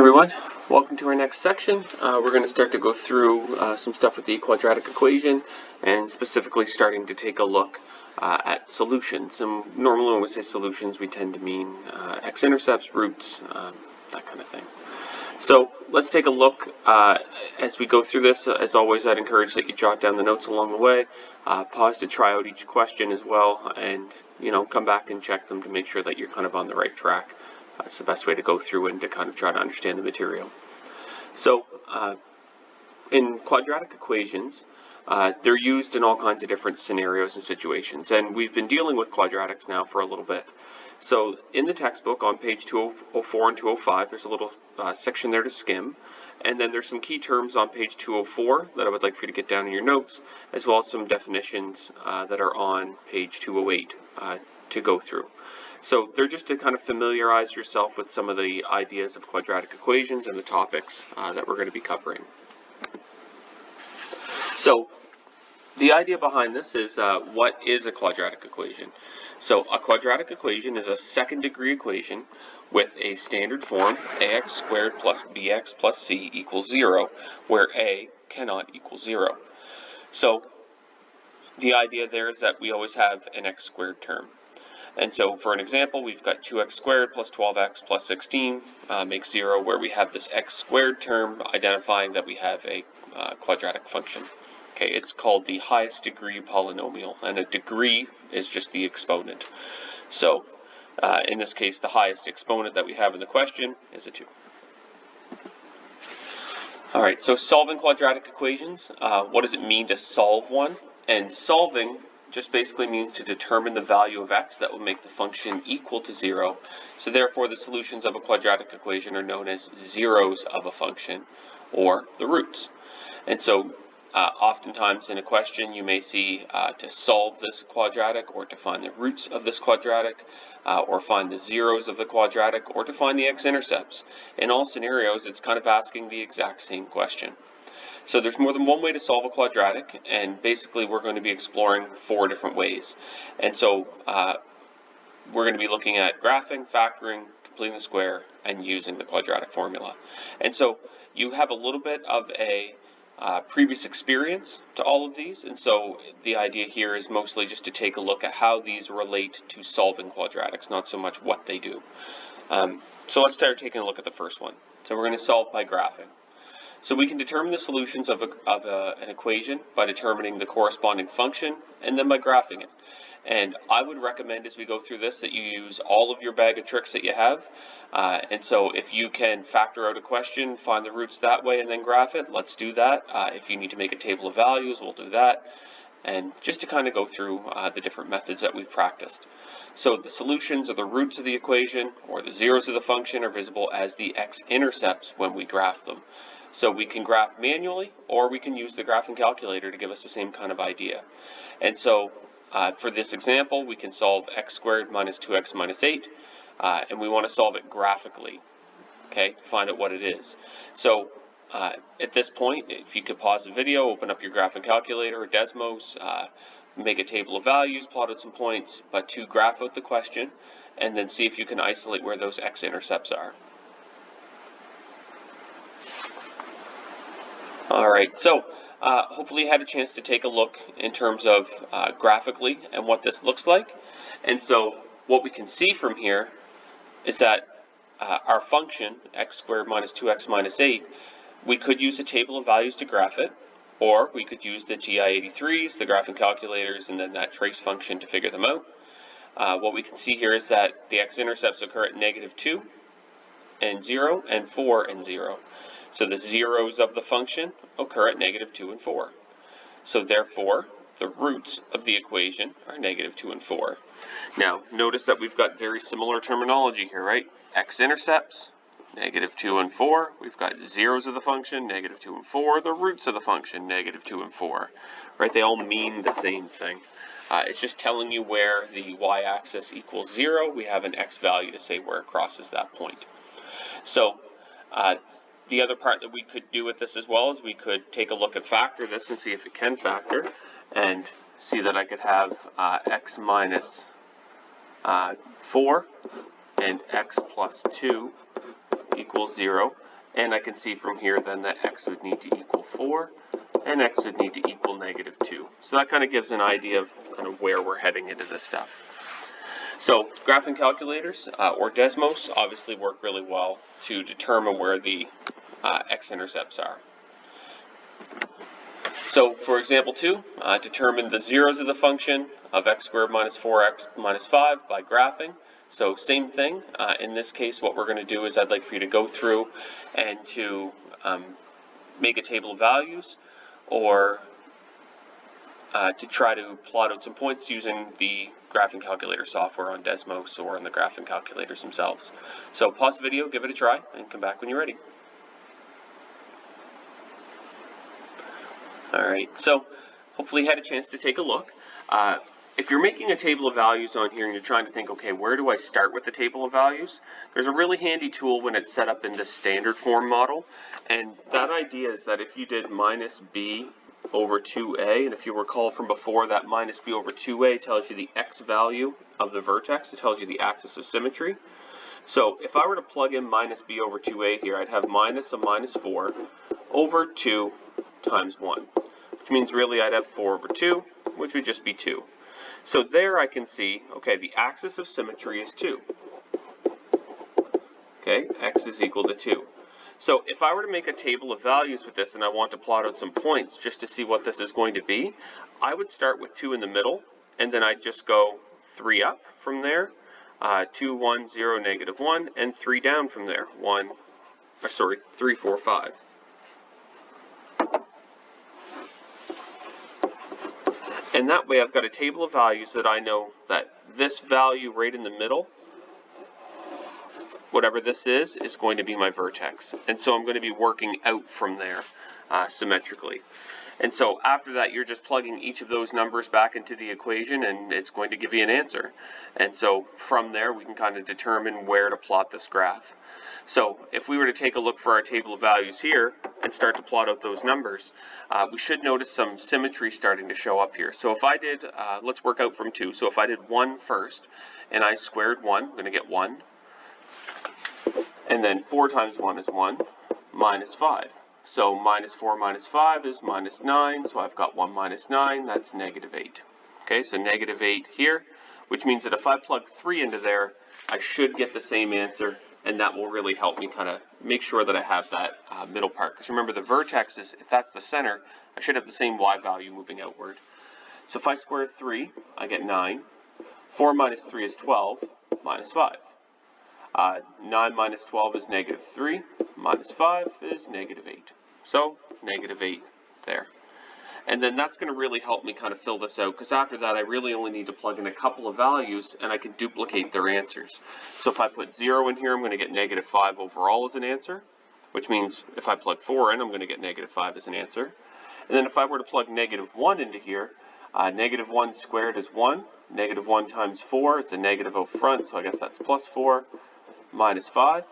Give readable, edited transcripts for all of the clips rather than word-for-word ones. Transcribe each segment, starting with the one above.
everyone, welcome to our next section. We're going to start to go through some stuff with the quadratic equation and specifically starting to take a look at solutions. And normally when we say solutions we tend to mean x-intercepts, roots, that kind of thing. So let's take a look as we go through this. As always, I'd encourage that you jot down the notes along the way, pause to try out each question as well, and come back and check them to make sure that you're kind of on the right track. That's the best way to go through and to kind of try to understand the material. So in quadratic equations, they're used in all kinds of different scenarios and situations, and we've been dealing with quadratics now for a little bit. So in the textbook on page 204 and 205, there's a little section there to skim, and then there's some key terms on page 204 that I would like for you to get down in your notes, as well as some definitions that are on page 208 to go through. So they're just to kind of familiarize yourself with some of the ideas of quadratic equations and the topics that we're going to be covering. So the idea behind this is what is a quadratic equation? So a quadratic equation is a second degree equation with a standard form, ax squared plus bx plus c equals 0, where a cannot equal 0. So the idea there is that we always have an x squared term. And so for an example, we've got 2x squared plus 12x plus 16 makes 0, where we have this x squared term identifying that we have a quadratic function. Okay, it's called the highest degree polynomial, and a degree is just the exponent. So in this case, the highest exponent that we have in the question is a 2. Alright, so solving quadratic equations, what does it mean to solve one? And solving just basically means to determine the value of x that will make the function equal to 0. So therefore the solutions of a quadratic equation are known as zeros of a function, or the roots. And so oftentimes in a question you may see to solve this quadratic, or to find the roots of this quadratic, or find the zeros of the quadratic, or to find the x-intercepts. In all scenarios it's kind of asking the exact same question. So there's more than one way to solve a quadratic, and basically we're going to be exploring 4 different ways. And so we're going to be looking at graphing, factoring, completing the square, and using the quadratic formula. And so you have a little bit of a previous experience to all of these, and so the idea here is mostly just to take a look at how these relate to solving quadratics, not so much what they do. So let's start taking a look at the first one. So we're going to solve by graphing. So we can determine the solutions of an equation by determining the corresponding function and then by graphing it. And I would recommend as we go through this that you use all of your bag of tricks that you have. And so if you can factor out a question, find the roots that way and then graph it, let's do that. If you need to make a table of values, we'll do that. And just to kind of go through the different methods that we've practiced. So the solutions of the roots of the equation or the zeros of the function are visible as the x-intercepts when we graph them. So we can graph manually, or we can use the graphing calculator to give us the same kind of idea. And so for this example, we can solve x squared minus 2x minus 8, and we want to solve it graphically, okay, to find out what it is. So at this point, if you could pause the video, open up your graphing calculator or Desmos, make a table of values, plot out some points, but to graph out the question, and then see if you can isolate where those x-intercepts are. Alright, so hopefully you had a chance to take a look in terms of graphically and what this looks like. And so what we can see from here is that our function, x squared minus 2x minus 8, we could use a table of values to graph it, or we could use the TI-83s, the graphing calculators, and then that trace function to figure them out. What we can see here is that the x-intercepts occur at -2 and 0 and 4 and 0. So the zeros of the function occur at -2 and 4. So therefore, the roots of the equation are -2 and 4. Now, notice that we've got very similar terminology here, right? X-intercepts, -2 and 4. We've got zeros of the function, -2 and 4. The roots of the function, -2 and 4. Right? They all mean the same thing. It's just telling you where the y-axis equals 0. We have an x value to say where it crosses that point. So, the other part that we could do with this as well is we could take a look at factor this and see if it can factor, and see that I could have x minus 4 and x plus 2 equals 0. And I can see from here then that x would need to equal 4 and x would need to equal -2. So that kind of gives an idea of kind of where we're heading into this stuff. So graphing calculators or Desmos obviously work really well to determine where the x-intercepts are. So for example 2, determine the zeros of the function of x squared minus 4x minus 5 by graphing. So same thing, in this case what we're going to do is I'd like for you to go through and to make a table of values, or to try to plot out some points using the graphing calculator software on Desmos or on the graphing calculators themselves. So pause the video, give it a try, and come back when you're ready. Alright, so hopefully you had a chance to take a look. If you're making a table of values on here and you're trying to think, okay, where do I start with the table of values? There's a really handy tool when it's set up in the standard form model, and that idea is that if you did minus b over 2a, and if you recall from before, that minus b over 2a tells you the x value of the vertex, it tells you the axis of symmetry. So if I were to plug in minus b over 2a here, I'd have minus a minus 4 over 2 times 1, which means really I'd have 4 over 2, which would just be 2. So there I can see, okay, the axis of symmetry is 2. Okay, x is equal to 2. So if I were to make a table of values with this and I want to plot out some points just to see what this is going to be, I would start with 2 in the middle, and then I'd just go 3 up from there, 2, 1, 0, -1, and 3 down from there, 3, 4, 5. And that way I've got a table of values that I know that this value right in the middle, whatever this is going to be my vertex. And so I'm going to be working out from there symmetrically. And so after that, you're just plugging each of those numbers back into the equation and it's going to give you an answer. And so from there, we can kind of determine where to plot this graph. So if we were to take a look for our table of values here and start to plot out those numbers, we should notice some symmetry starting to show up here. So if I did, let's work out from 2. So if I did 1 first and I squared 1, I'm going to get 1. And then 4 times 1 is 1, minus 5. So minus 4 minus 5 is minus 9, so I've got 1 minus 9, that's -8. Okay, so -8 here, which means that if I plug 3 into there, I should get the same answer, and that will really help me kind of make sure that I have that middle part. Because remember, the vertex is, if that's the center, I should have the same y value moving outward. So if I square 3, I get 9. 4 minus 3 is 12, minus 5. 9 minus 12 is -3, minus 5 is -8. So, -8 there. And then that's going to really help me kind of fill this out, because after that I really only need to plug in a couple of values and I can duplicate their answers. So if I put 0 in here, I'm going to get -5 overall as an answer, which means if I plug 4 in, I'm going to get -5 as an answer. And then if I were to plug -1 into here, -1 squared is 1, -1 times 4, it's a negative out front, so I guess that's plus 4, minus 5,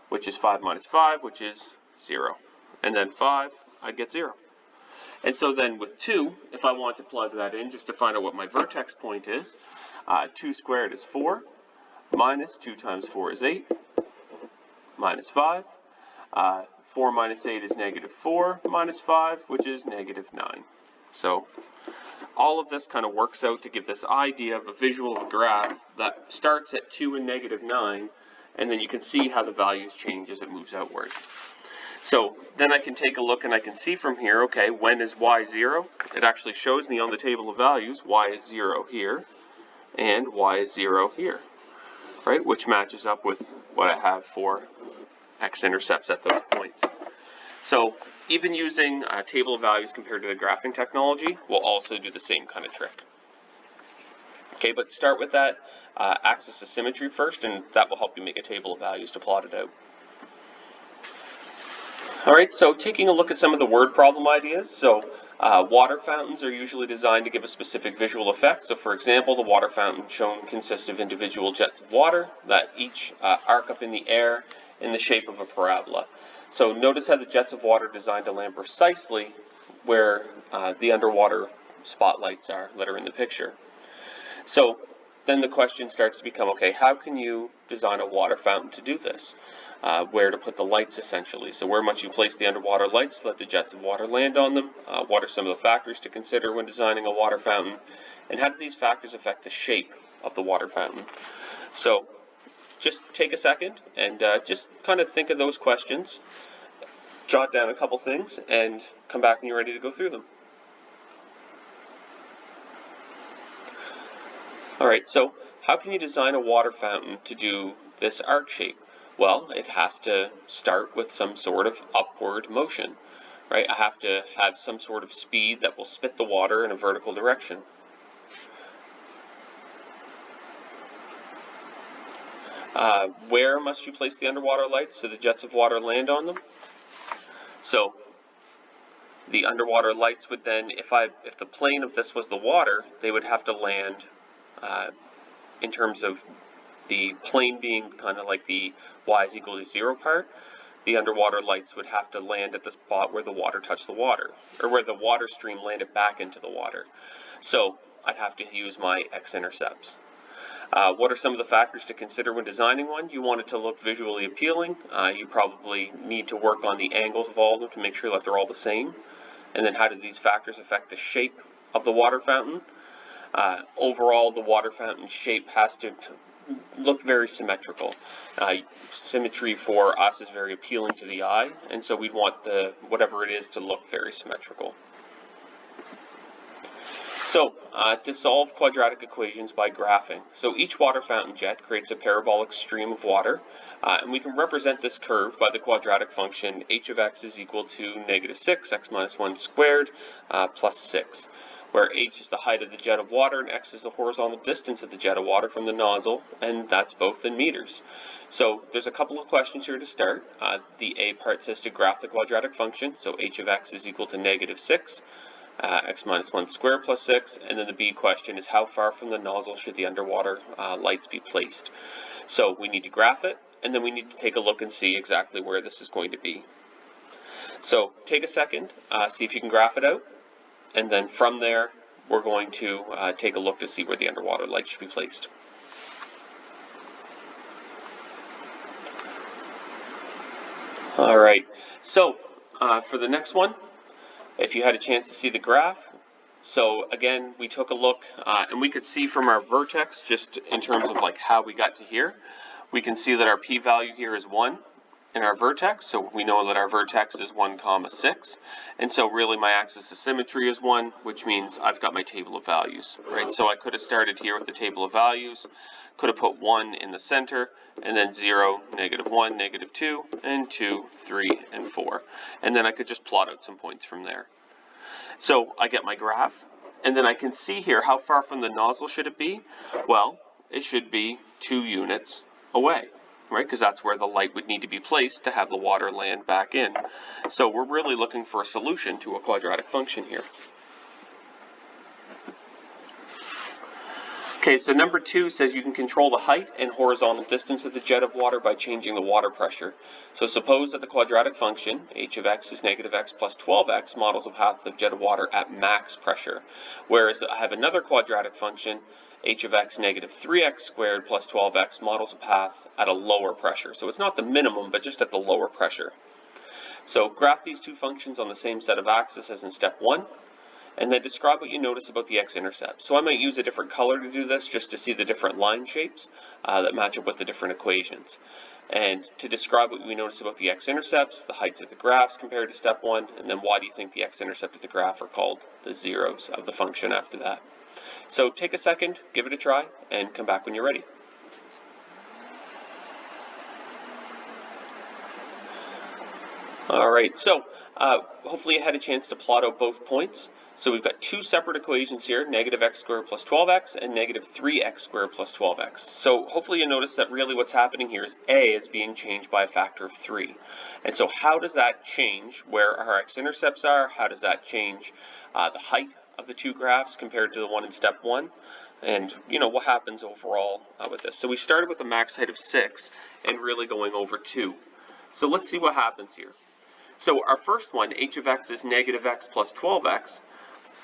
which is 5 minus 5, which is 0. And then 5, I'd get 0. And so then with 2, if I want to plug that in just to find out what my vertex point is, 2 squared is 4, minus 2 times 4 is 8, minus 5. 4 minus 8 is -4, minus 5, which is -9. So all of this kind of works out to give this idea of a visual graph that starts at 2 and -9, and then you can see how the values change as it moves outward. So then I can take a look and I can see from here, okay, when is y 0? It actually shows me on the table of values y is 0 here and y is 0 here, right? Which matches up with what I have for x-intercepts at those points. So even using a table of values compared to the graphing technology will also do the same kind of trick. Okay, but start with that axis of symmetry first, and that will help you make a table of values to plot it out. Alright, so taking a look at some of the word problem ideas. So water fountains are usually designed to give a specific visual effect. So for example, the water fountain shown consists of individual jets of water that each arc up in the air in the shape of a parabola. So notice how the jets of water are designed to land precisely where the underwater spotlights are that are in the picture. So then the question starts to become, okay, how can you design a water fountain to do this? Where to put the lights, essentially. So where must you place the underwater lights to let the jets of water land on them? What are some of the factors to consider when designing a water fountain? And how do these factors affect the shape of the water fountain? So just take a second and just kind of think of those questions, jot down a couple things, and come back when you're ready to go through them. Alright, so how can you design a water fountain to do this arc shape? Well, it has to start with some sort of upward motion, right? I have to have some sort of speed that will spit the water in a vertical direction. Where must you place the underwater lights so the jets of water land on them? So the underwater lights would then, if the plane of this was the water, they would have to land in terms of the plane being kind of like the y is equal to 0 part. The underwater lights would have to land at the spot where the water touched the water, or where the water stream landed back into the water. So I'd have to use my x-intercepts. What are some of the factors to consider when designing one? You want it to look visually appealing. You probably need to work on the angles of all of them to make sure that they're all the same. And then how do these factors affect the shape of the water fountain? Overall, the water fountain shape has to look very symmetrical. Symmetry for us is very appealing to the eye, and so we'd want whatever it is to look very symmetrical. So, to solve quadratic equations by graphing. So each water fountain jet creates a parabolic stream of water, and we can represent this curve by the quadratic function h of x is equal to -6, x minus 1 squared, plus 6, where h is the height of the jet of water and x is the horizontal distance of the jet of water from the nozzle, and that's both in meters. So there's a couple of questions here to start. The A part says to graph the quadratic function, so h of x is equal to -6. X minus 1 squared plus 6, and then the B question is how far from the nozzle should the underwater lights be placed. So we need to graph it, and then we need to take a look and see exactly where this is going to be. So take a second, see if you can graph it out, and then from there we're going to take a look to see where the underwater lights should be placed. Alright, so for the next one, if you had a chance to see the graph, so again, we took a look and we could see from our vertex, just in terms of like how we got to here, we can see that our p-value here is 1 in our vertex, so we know that our vertex is 1, 6, and so really my axis of symmetry is 1, which means I've got my table of values, right? So I could have started here with the table of values, could have put 1 in the center, and then 0, -1, -2, and 2, 3, and 4. And then I could just plot out some points from there. So I get my graph, and then I can see here how far from the nozzle should it be? Well, it should be 2 units away, right? Because that's where the light would need to be placed to have the water land back in. So we're really looking for a solution to a quadratic function here. Okay, so number 2 says you can control the height and horizontal distance of the jet of water by changing the water pressure. So suppose that the quadratic function, h of x is -x plus 12x, models a path of jet of water at max pressure. Whereas I have another quadratic function, h of x -3x squared plus 12x, models a path at a lower pressure. So it's not the minimum, but just at the lower pressure. So graph these two functions on the same set of axes as in step 1. And then describe what you notice about the x-intercept. So I might use a different color to do this just to see the different line shapes that match up with the different equations. And to describe what we notice about the x-intercepts, the heights of the graphs compared to step 1, and then why do you think the x-intercept of the graph are called the zeros of the function after that. So take a second, give it a try, and come back when you're ready. Alright, so hopefully you had a chance to plot out both points. So we've got two separate equations here, -x squared plus 12x and -3x squared plus 12x. So hopefully you notice that really what's happening here is a is being changed by a factor of 3. And so how does that change where our x-intercepts are? How does that change the height of the two graphs compared to the one in step 1? And, you know, what happens overall with this? So we started with a max height of 6 and really going over 2. So let's see what happens here. So our first one, h of x is -x plus 12x.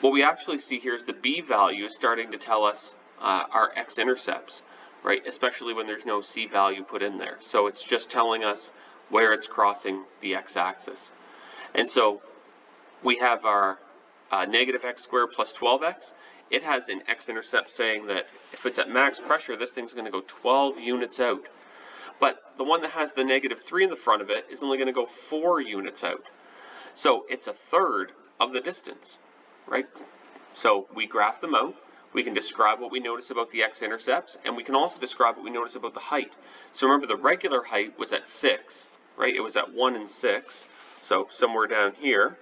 What we actually see here is the b value is starting to tell us our x-intercepts, right? Especially when there's no c value put in there. So it's just telling us where it's crossing the x-axis. And so we have our negative x squared plus 12x. It has an x-intercept saying that if it's at max pressure, this thing's going to go 12 units out. But the one that has the negative 3 in the front of it is only going to go 4 units out. So it's a third of the distance, right? So we graph them out. We can describe what we notice about the x-intercepts, and we can also describe what we notice about the height. So remember, the regular height was at 6, right? It was at 1 and 6. So somewhere down here,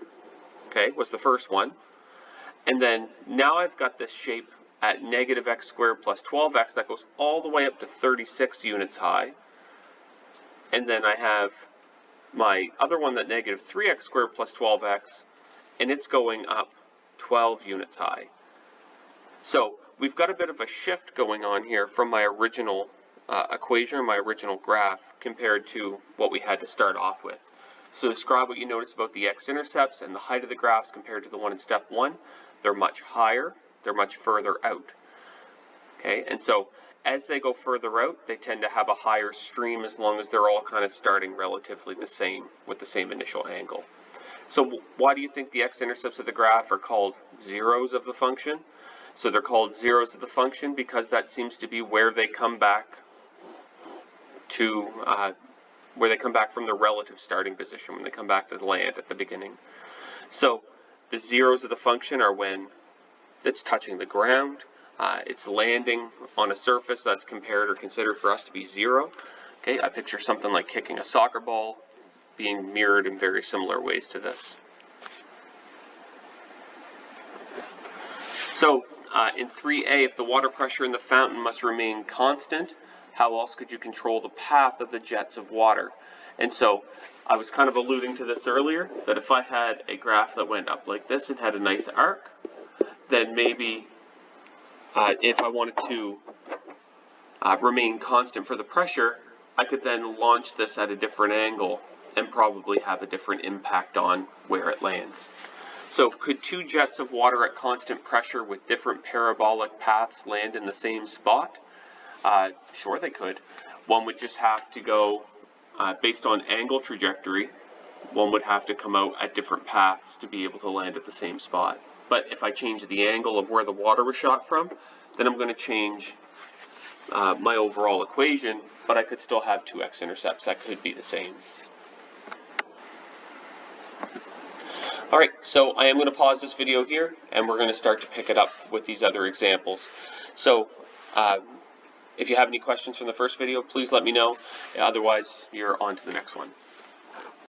okay, was the first one. And then now I've got this shape at negative x squared plus 12x that goes all the way up to 36 units high. And then I have my other one that negative 3x squared plus 12x, and it's going up 12 units high. So we've got a bit of a shift going on here from my original equation, my original graph, compared to what we had to start off with. So describe what you notice about the x-intercepts and the height of the graphs compared to the one in step 1. They're much higher, they're much further out. Okay, and so as they go further out, they tend to have a higher stream as long as they're all kind of starting relatively the same, with the same initial angle. So why do you think the x-intercepts of the graph are called zeros of the function? So they're called zeros of the function because that seems to be where they come back to, where they come back from the relative starting position, when they come back to land at the beginning. So the zeros of the function are when it's touching the ground, it's landing on a surface that's compared or considered for us to be 0. Okay, I picture something like kicking a soccer ball being mirrored in very similar ways to this. So in 3a, if the water pressure in the fountain must remain constant, how else could you control the path of the jets of water? And so I was kind of alluding to this earlier, that if I had a graph that went up like this and had a nice arc, then maybe if I wanted to remain constant for the pressure, I could then launch this at a different angle and probably have a different impact on where it lands. So could two jets of water at constant pressure with different parabolic paths land in the same spot? Sure they could. One would just have to go, based on angle trajectory, one would have to come out at different paths to be able to land at the same spot. But if I change the angle of where the water was shot from, then I'm going to change my overall equation, but I could still have two x-intercepts that could be the same. Alright, so I am going to pause this video here, and we're going to start to pick it up with these other examples. So, if you have any questions from the first video, please let me know. Otherwise, you're on to the next one.